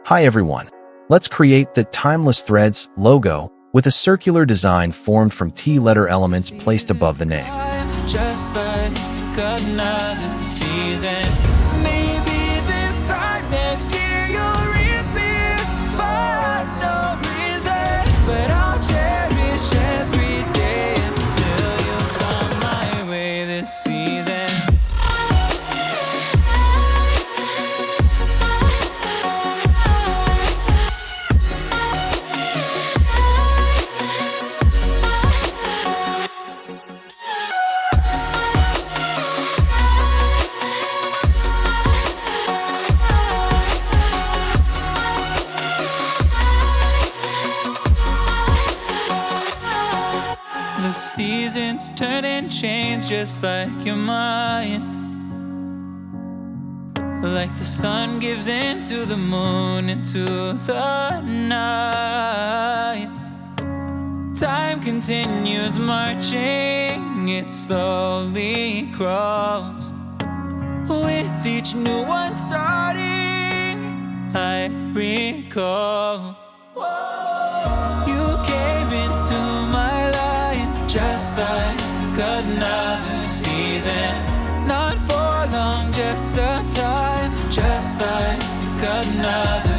Hi everyone. Let's create the Timeless Threads logo with a circular design formed from T-letter elements placed above the name. Just like another season. Maybe this time next year you'll reappear for no reason. But I'll cherish every day until you come my way this season. The seasons turn and change just like your mind. Like the sun gives into the moon, into the night. Time continues marching, it slowly crawls. With each new one starting, I recall you came into my life just like another season. Not for long, just a time, just like another